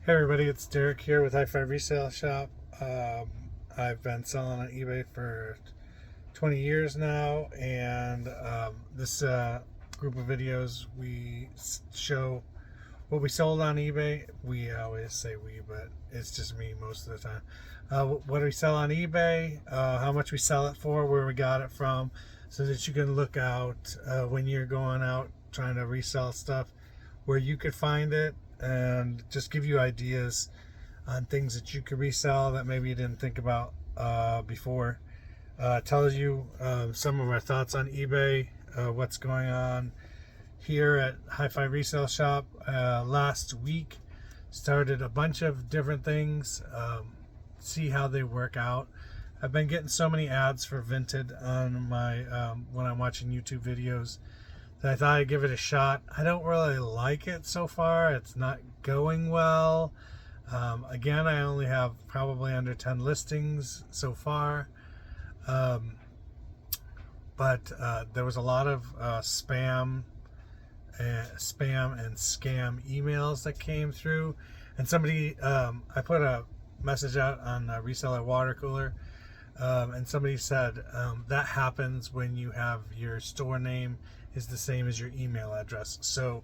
Hey everybody, it's Derek here with Hi-Fi Resale Shop. I've been selling on eBay for 20 years now, and this group of videos we show what we sold on eBay. We always say we, but it's just me most of the time. What do we sell on eBay, how much we sell it for, where we got it from, so that you can look out when you're going out trying to resell stuff, where you could find it, and just give you ideas on things that you could resell that maybe you didn't think about before. Tells you some of our thoughts on eBay, what's going on here at Hi-Fi Resale Shop. Last week started a bunch of different things, see how they work out. I've been getting so many ads for Vinted on my when I'm watching YouTube videos that I thought I'd give it a shot. I don't really like it so far. It's not going well. Again, I only have probably under 10 listings so far. But there was a lot of spam and scam emails that came through. And somebody, I put a message out on a reseller water cooler, and somebody said that happens when you have your store name is the same as your email address. So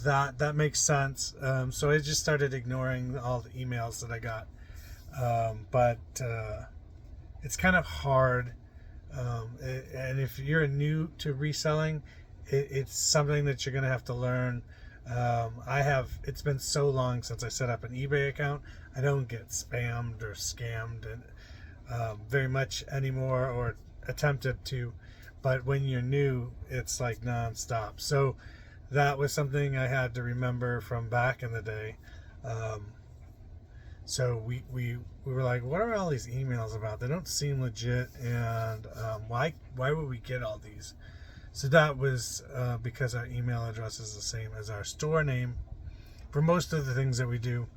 that makes sense. So I just started ignoring all the emails that I got. But it's kind of hard. And if you're new to reselling, it's something that you're going to have to learn. It's been so long since I set up an eBay account. I don't get spammed or scammed very much anymore, or attempted to. But when you're new, it's like nonstop. So that was something I had to remember from back in the day. So we were like, what are all these emails about? They don't seem legit, and why would we get all these? So that was because our email address is the same as our store name for most of the things that we do.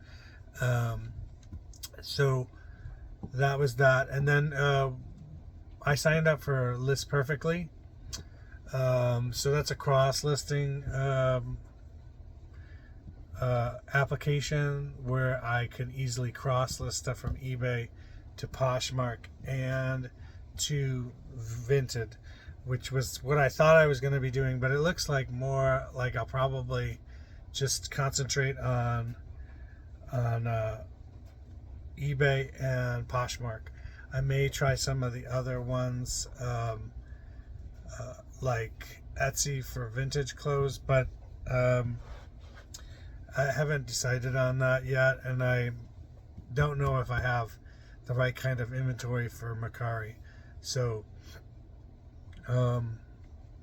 So that was that, and then I signed up for List Perfectly. So that's a cross listing application where I can easily cross list stuff from eBay to Poshmark and to Vinted, which was what I thought I was going to be doing, but it looks like more like I'll probably just concentrate on eBay and Poshmark. I may try some of the other ones, like Etsy for vintage clothes, but I haven't decided on that yet, and I don't know if I have the right kind of inventory for Mercari. So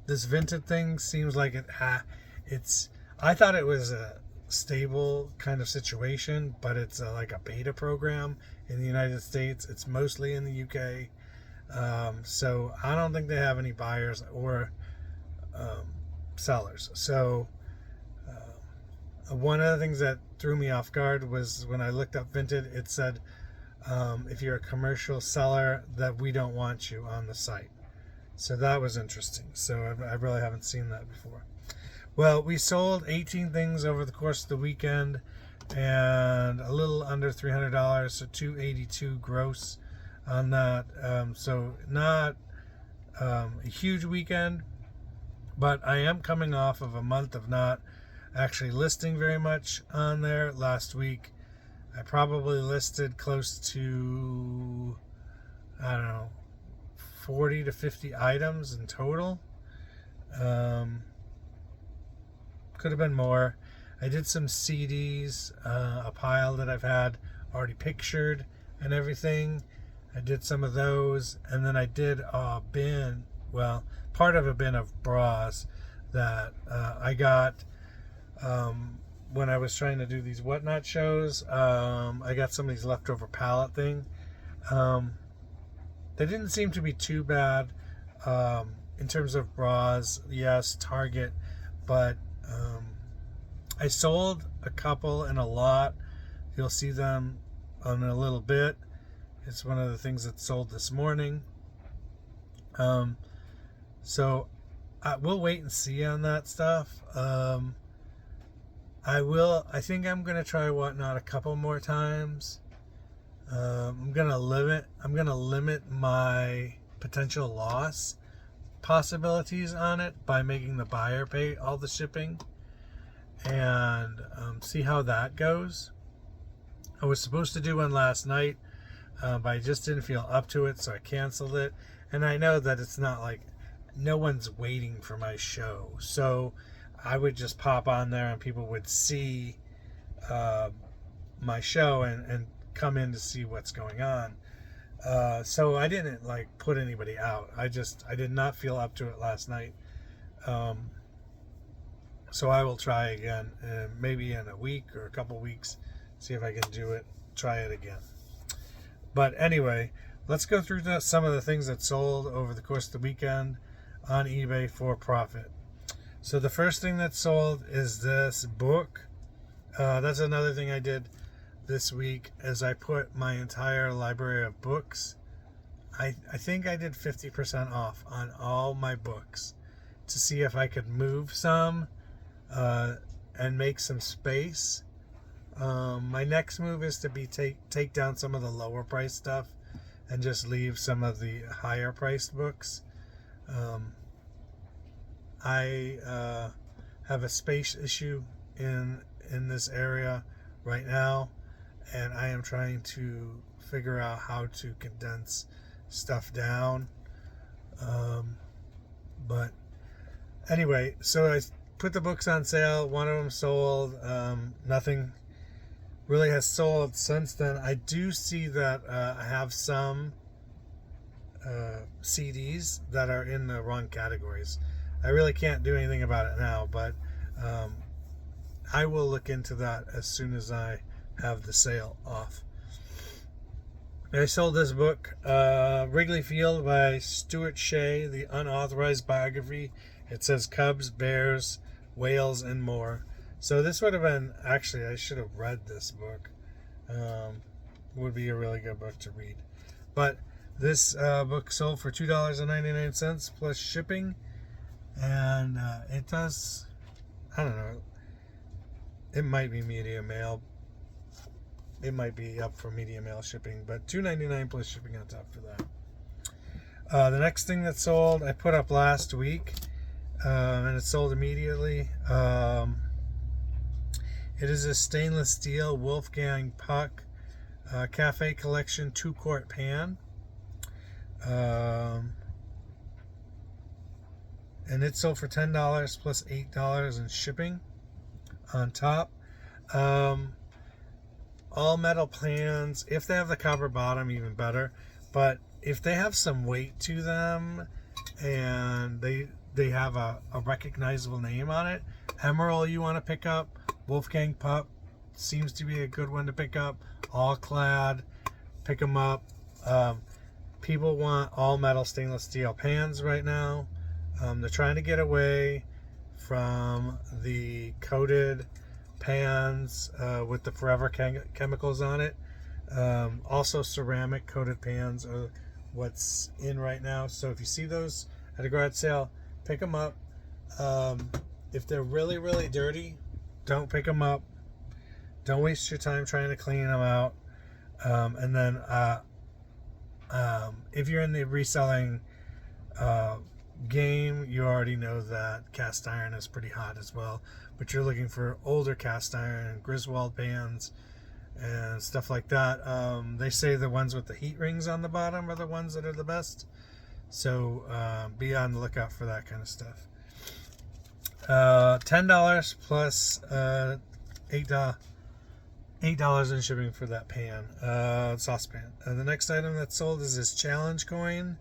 this Vinted thing seems like it's. I thought it was a stable kind of situation, but it's like a beta program in the United States. It's mostly in the UK. So I don't think they have any buyers or sellers. So one of the things that threw me off guard was when I looked up Vinted, it said if you're a commercial seller, that we don't want you on the site. So that was interesting. So I really haven't seen that before. Well, we sold 18 things over the course of the weekend, and a little under $300, so $282 gross on that. So not a huge weekend, but I am coming off of a month of not actually listing very much on there. Last week I probably listed close to, I don't know, 40 to 50 items in total. Could have been more. I did some CDs, a pile that I've had already pictured and everything. I did some of those, and then I did a bin, well, part of a bin of bras that I got when I was trying to do these whatnot shows. I got some of these leftover pallet thing. They didn't seem to be too bad in terms of bras. Yes, Target, but I sold a couple and a lot. You'll see them in a little bit. It's one of the things that sold this morning. So we'll wait and see on that stuff. I think I'm gonna try Whatnot a couple more times. I'm gonna limit my potential loss possibilities on it by making the buyer pay all the shipping, and see how that goes. I was supposed to do one last night, but I just didn't feel up to it, so I canceled it. And I know that it's not like no one's waiting for my show, so I would just pop on there and people would see my show and come in to see what's going on. So I didn't like put anybody out. I did not feel up to it last night. So I will try again, maybe in a week or a couple weeks, see if I can do it, try it again. But anyway, let's go through some of the things that sold over the course of the weekend on eBay for profit. So the first thing that sold is this book. That's another thing I did this week, is I put my entire library of books. I think I did 50% off on all my books to see if I could move some and make some space. My next move is to take down some of the lower price stuff and just leave some of the higher priced books. I have a space issue in this area right now, and I am trying to figure out how to condense stuff down. But anyway, so I put the books on sale. One of them sold. Nothing really has sold since then. I do see that I have some CDs that are in the wrong categories. I really can't do anything about it now, but I will look into that as soon as I have the sale off. I sold this book, Wrigley Field by Stuart Shea, the unauthorized biography. It says Cubs, Bears, Whales, and more. So this would have been, actually, I should have read this book. Would be a really good book to read. But this book sold for $2.99 plus shipping. And it does, I don't know, it might be media mail. It might be up for media mail shipping, but $2.99 plus shipping on top for that. The next thing that sold, I put up last week, and it sold immediately. It is a stainless steel Wolfgang Puck Cafe Collection 2-quart pan. And it sold for $10 plus $8 in shipping on top. All metal pans, if they have the copper bottom, even better. But if they have some weight to them and they have a recognizable name on it, Emerald you want to pick up, Wolfgang Puck seems to be a good one to pick up. All Clad, pick them up. People want all metal stainless steel pans right now. They're trying to get away from the coated pans with the forever chemicals on it. Also ceramic coated pans are what's in right now. So if you see those at a garage sale, pick them up. If they're really, really dirty, don't pick them up. Don't waste your time trying to clean them out. And then if you're in the reselling game, you already know that cast iron is pretty hot as well, but you're looking for older cast iron and Griswold pans and stuff like that. They say the ones with the heat rings on the bottom are the ones that are the best, so be on the lookout for that kind of stuff. $10 plus $8 in shipping for that pan, saucepan. The next item that sold is this challenge coin.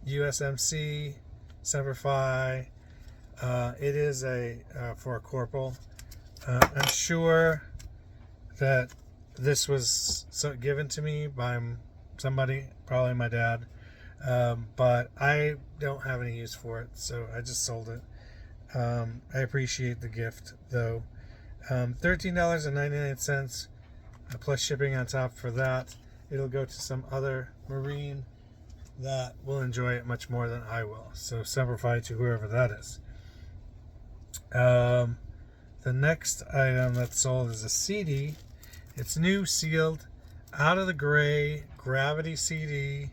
USMC, Semper Fi. It is for a corporal. I'm sure that this was given to me by somebody, probably my dad, but I don't have any use for it, so I just sold it. I appreciate the gift, though. $13.99 plus shipping on top for that. It'll go to some other Marine that will enjoy it much more than I will. So Semper Fi to whoever that is. The next item that's sold is a CD. It's new, sealed, out of the gray, gravity CD,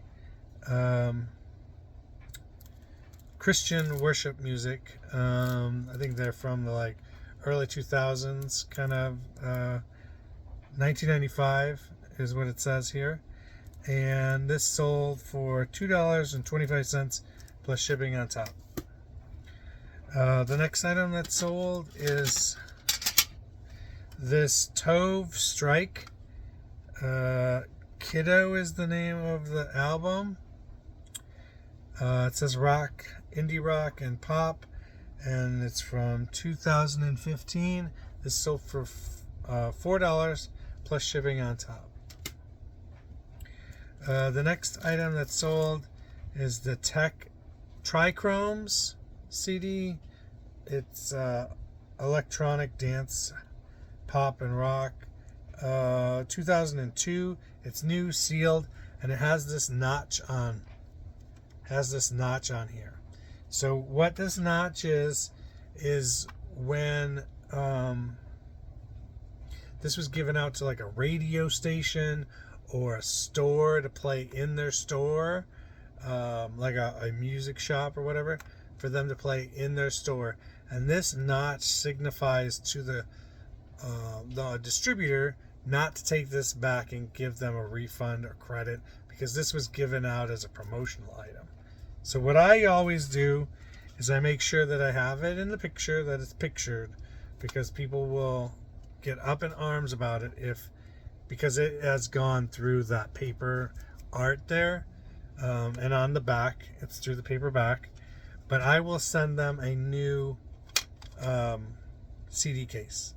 Christian worship music. I think they're from the like early 2000s, kind of 1995 is what it says here. And this sold for $2.25 plus shipping on top. The next item that's sold is this Tove Strike. Kiddo is the name of the album. It says rock, indie rock, and pop, and it's from 2015. This sold for $4 plus shipping on top. The next item that's sold is the Tech Trichromes CD. It's electronic dance, pop, and rock. 2002. It's new, sealed, and it has this notch on. Here. So what this notch is when this was given out to like a radio station or a store to play in their store, like a music shop or whatever, for them to play in their store. And this notch signifies to the distributor not to take this back and give them a refund or credit, because this was given out as a promotional item. So what I always do is I make sure that I have it in the picture, that it's pictured, because people will get up in arms about it because it has gone through that paper art there, and on the back it's through the paper back. But I will send them a new CD case.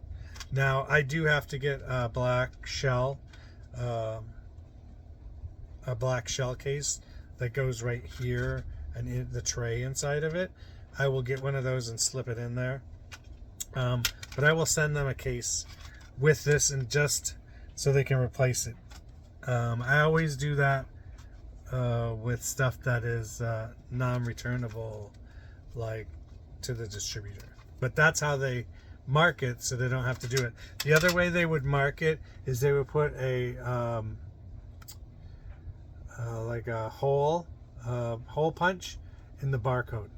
Now I do have to get a black shell case that goes right here and in the tray inside of it. I will get one of those and slip it in there. But I will send them a case with this, and just so they can replace it. I always do that with stuff that is non-returnable, like to the distributor. But that's how they mark it, so they don't have to do it. The other way they would mark it is they would put a like a hole punch in the barcode.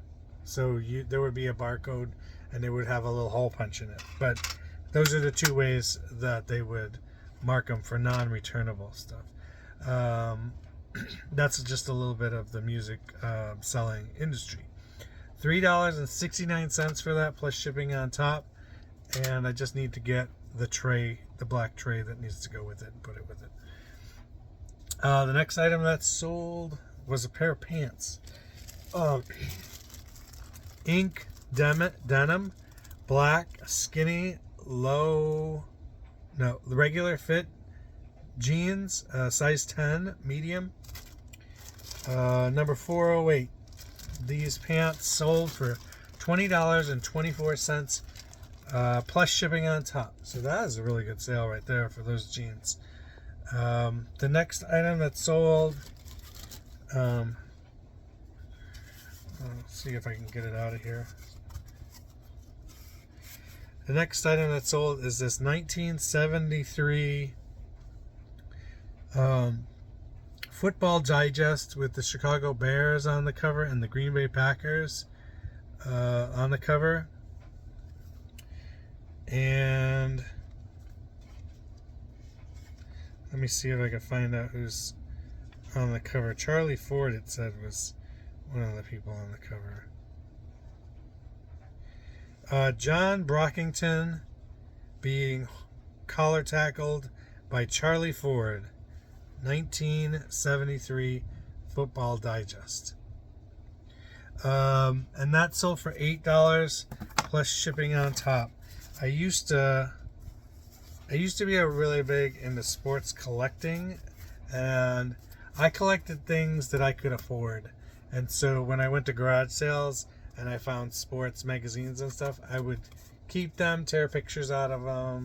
So there would be a barcode and they would have a little hole punch in it. But those are the two ways that they would mark them for non-returnable stuff. That's just a little bit of the music selling industry. $3.69 for that plus shipping on top. And I just need to get the tray, the black tray that needs to go with it, and put it with it. The next item that sold was a pair of pants. Ink denim, black, skinny, regular fit jeans, size 10, medium, number 408. These pants sold for $20.24 plus shipping on top. So that is a really good sale right there for those jeans. The next item that sold, let's see if I can get it out of here. The next item that sold is this 1973 Football Digest with the Chicago Bears on the cover and the Green Bay Packers on the cover. And let me see if I can find out who's on the cover. Charlie Ford, it said, was one of the people on the cover. John Brockington being collar tackled by Charlie Ford, 1973 Football Digest. And that sold for $8 plus shipping on top. I used to be really big into sports collecting, and I collected things that I could afford. And so when I went to garage sales and I found sports magazines and stuff, I would keep them, tear pictures out of them,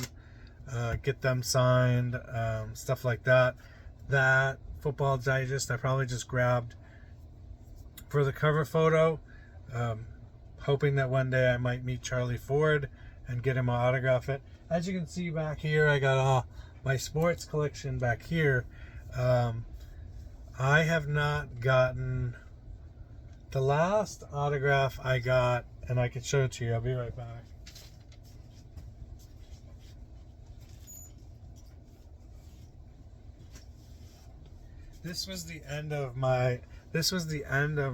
get them signed, stuff like that. That Football Digest I probably just grabbed for the cover photo. hoping that one day I might meet Charlie Ford and get him to autograph it. As you can see back here, I got all my sports collection back here. I have not gotten the last autograph I got, and I can show it to you. I'll be right back. This was the end of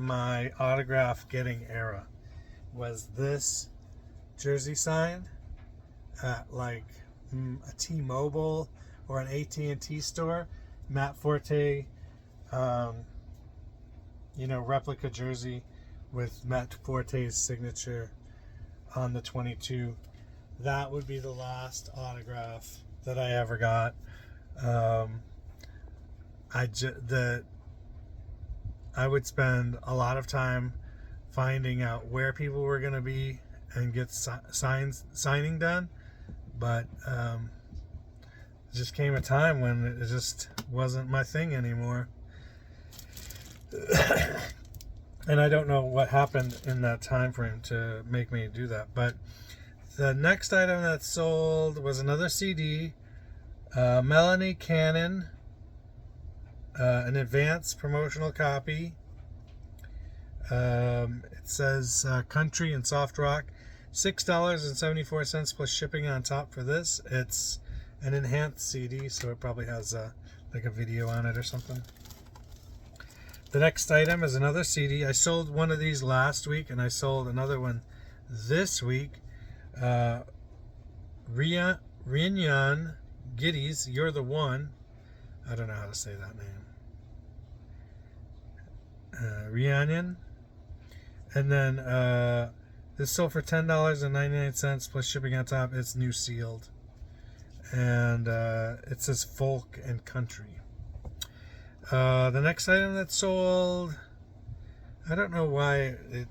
my autograph getting era. Was this jersey signed at like a T-Mobile or an AT&T store? Matt Forte, replica jersey with Matt Forte's signature on the 22. That would be the last autograph that I ever got. I would spend a lot of time finding out where people were going to be and get signing done, but it just came a time when it just wasn't my thing anymore. And I don't know what happened in that time frame to make me do that. But the next item that sold was another CD, Melanie Cannon, an advanced promotional copy. It says country and soft rock, $6.74 plus shipping on top for this. It's an enhanced CD, so it probably has like a video on it or something. The next item is another CD. I sold one of these last week, and I sold another one this week. Rhiannon Giddies, You're the One. I don't know how to say that name. Rhiannon. And then this sold for $10.99 plus shipping on top. It's new sealed. And it says folk and country. The next item that sold, I don't know why it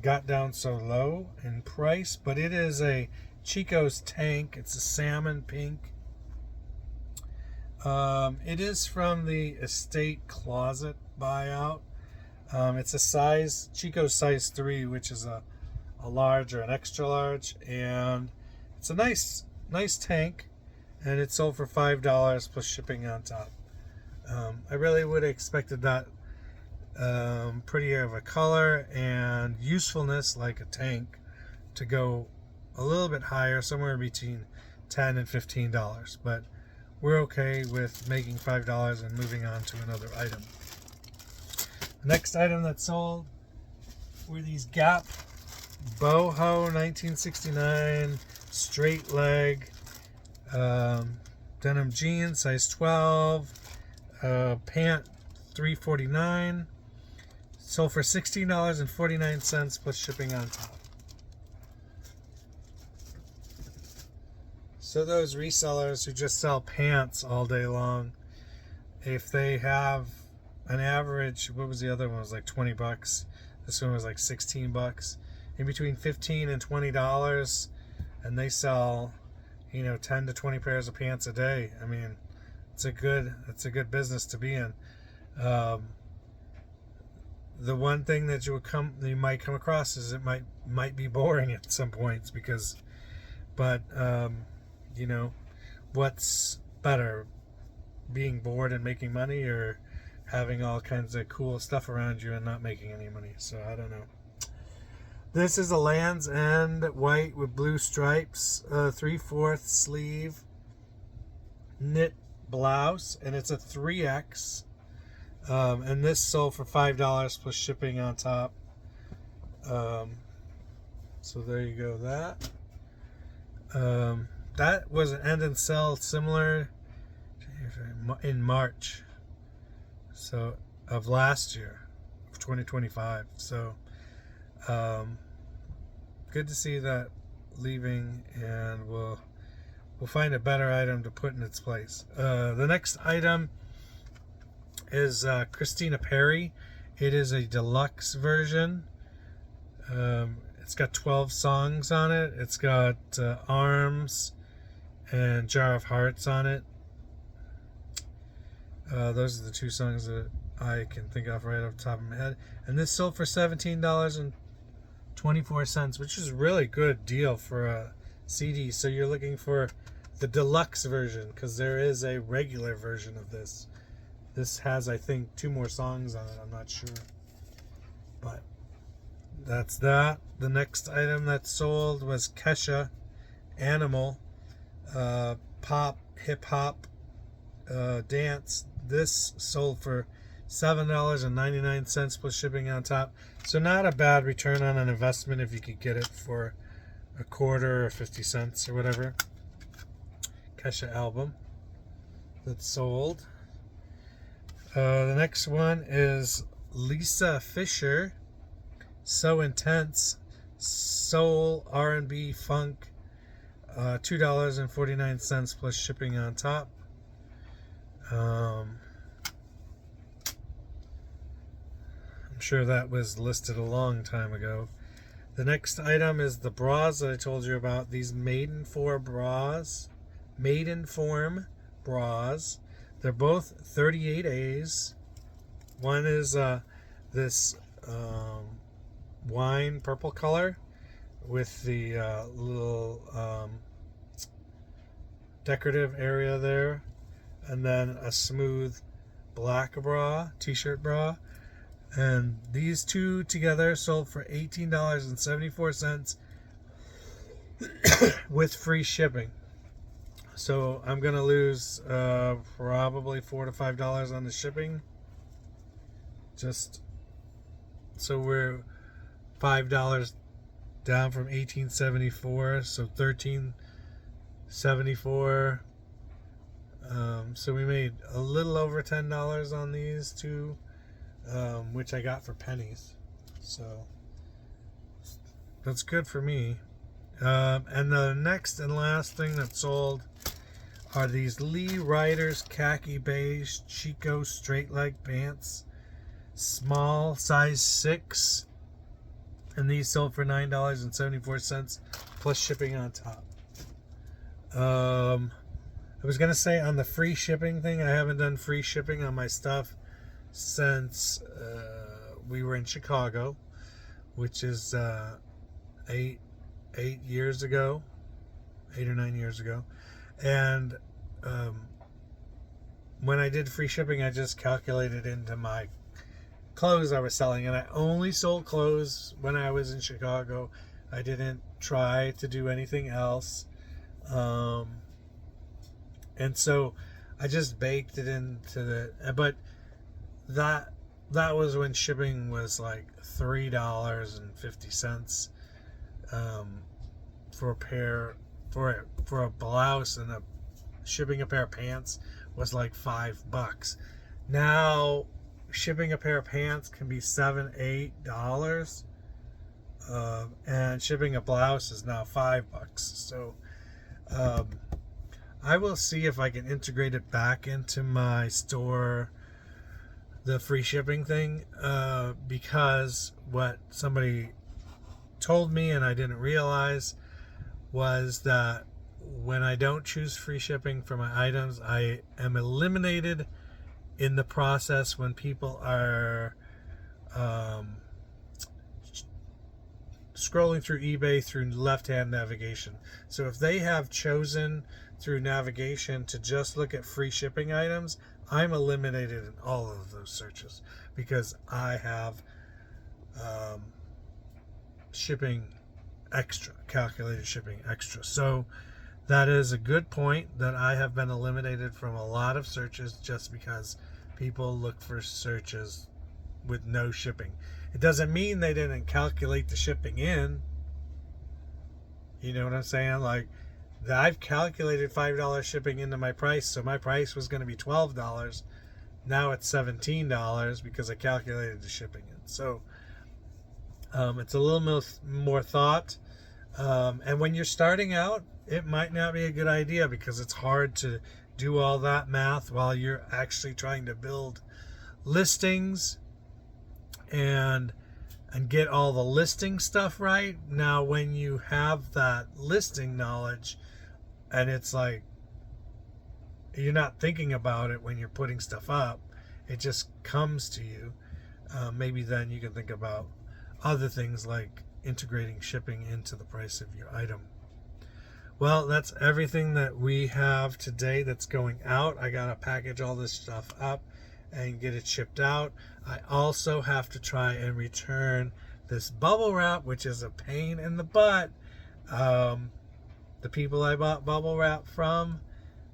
got down so low in price, but it is a Chico's tank. It's a salmon pink. It is from the Estate Closet buyout. It's a Chico's size 3, which is a large or an extra large, and it's a nice tank, and it sold for $5 plus shipping on top. I really would have expected that prettier of a color and usefulness like a tank to go a little bit higher, somewhere between $10 and $15, but we're okay with making $5 and moving on to another item. The next item that sold were these Gap Boho 1969 straight leg denim jeans, size 12, pant $3.49, sold for $16.49 plus shipping on top. So those resellers who just sell pants all day long, if they have an average, what was the other one? It was like $20. This one was like $16. In between $15 and $20, and they sell, 10 to 20 pairs of pants a day. I mean, it's a good business to be in. The one thing that you might come across is it might be boring at some points but what's better, being bored and making money, or having all kinds of cool stuff around you and not making any money? So I don't know. This is a Land's End white with blue stripes, 3/4 sleeve knit blouse, and it's a 3X. And this sold for $5 plus shipping on top. So there you go. That was an end and sell similar in March, so of last year, of 2025. So good to see that leaving, and we'll find a better item to put in its place. The next item is Christina Perri. It is a deluxe version. It's got 12 songs on it. It's got Arms and Jar of Hearts on it. Those are the two songs that I can think of right off the top of my head. And this sold for $17 24 cents, which is a really good deal for a CD. So you're looking for the deluxe version, because there is a regular version of this. This has, I think, 2 more songs on it. I'm not sure. But that's that. The next item that sold was Kesha Animal Pop Hip Hop Dance. This sold for $7.99 plus shipping on top. So not a bad return on an investment if you could get it for a quarter or 50 cents or whatever. Kesha album that sold. The next one is Lisa Fisher, So Intense, Soul, R&B, Funk, $2.49 plus shipping on top. I'm sure that was listed a long time ago. The next item is the bras that I told you about. These Maiden Form bras. They're both 38As. One is this wine purple color with the little decorative area there, and then a smooth black bra, t-shirt bra. And these two together sold for $18.74 with free shipping. So I'm gonna lose probably $4 to $5 on the shipping. Just so we're $5 down from $18.74, so $13.74. So we made a little over $10 on these two, which I got for pennies. So that's good for me. And the next and last thing that sold are these Lee Riders khaki beige Chico straight leg pants, small, size 6, and these sold for $9.74 plus shipping on top. I was gonna say on the free shipping thing, I haven't done free shipping on my stuff since we were in Chicago, which is 8 years ago, 8 or 9 years ago. And when I did free shipping, I just calculated into my clothes I was selling, and I only sold clothes when I was in Chicago. I didn't try to do anything else, and so I just baked it into the. But that was when shipping was like $3.50 for a pair, for a blouse, and shipping a pair of pants was like $5. Now shipping a pair of pants can be $7-8, and shipping a blouse is now $5. So I will see if I can integrate it back into my store, the free shipping thing, because what somebody told me and I didn't realize was that when I don't choose free shipping for my items, I am eliminated in the process when people are scrolling through eBay through left-hand navigation. So if they have chosen through navigation to just look at free shipping items, I'm eliminated in all of those searches because I have shipping extra, calculated shipping extra. So that is a good point, that I have been eliminated from a lot of searches just because people look for searches with no shipping. It doesn't mean they didn't calculate the shipping in. You know what I'm saying? Like, I've calculated $5 shipping into my price, so my price was going to be $12. Now it's $17 because I calculated the shipping in. So it's a little more thought. And when you're starting out, it might not be a good idea because it's hard to do all that math while you're actually trying to build listings and get all the listing stuff right. Now, when you have that listing knowledge and it's like you're not thinking about it when you're putting stuff up, it just comes to you. Maybe then you can think about other things like integrating shipping into the price of your item. Well, that's everything that we have today that's going out. I gotta package all this stuff up and get it shipped out. I also have to try and return this bubble wrap, which is a pain in the butt. The people I bought bubble wrap from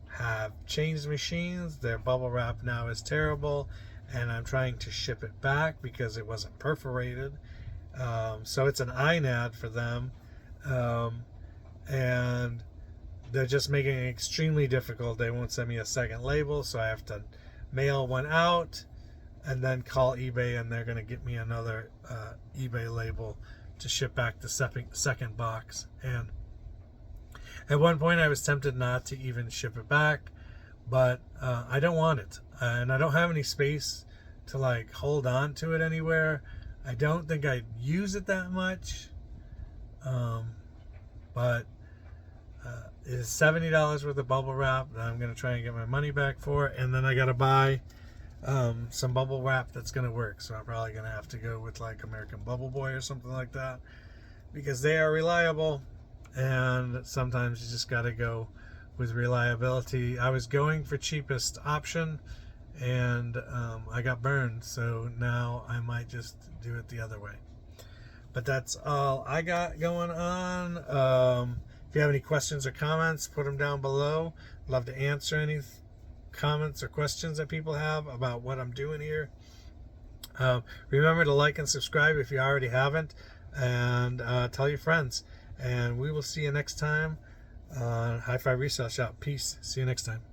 have changed machines. Their bubble wrap now is terrible, and I'm trying to ship it back because it wasn't perforated. So it's an INAD for them, and they're just making it extremely difficult. They won't send me a second label, so I have to mail one out and then call eBay, and they're going to get me another eBay label to ship back the second box. And at one point I was tempted not to even ship it back, but I don't want it, and I don't have any space to like hold on to it anywhere. I don't think I'd use it that much, but it's $70 worth of bubble wrap that I'm going to try and get my money back for, and then I got to buy some bubble wrap that's going to work. So I'm probably going to have to go with like American Bubble Boy or something like that, because they are reliable, and sometimes you just got to go with reliability. I was going for cheapest option, and I got burned, so now I might just do it the other way. But that's all I got going on. If you have any questions or comments, put them down below. Love to answer any comments or questions that people have about what I'm doing here. Remember to like and subscribe if you already haven't, and tell your friends. And we will see you next time on Hi-Fi Resale Shop. Peace. See you next time.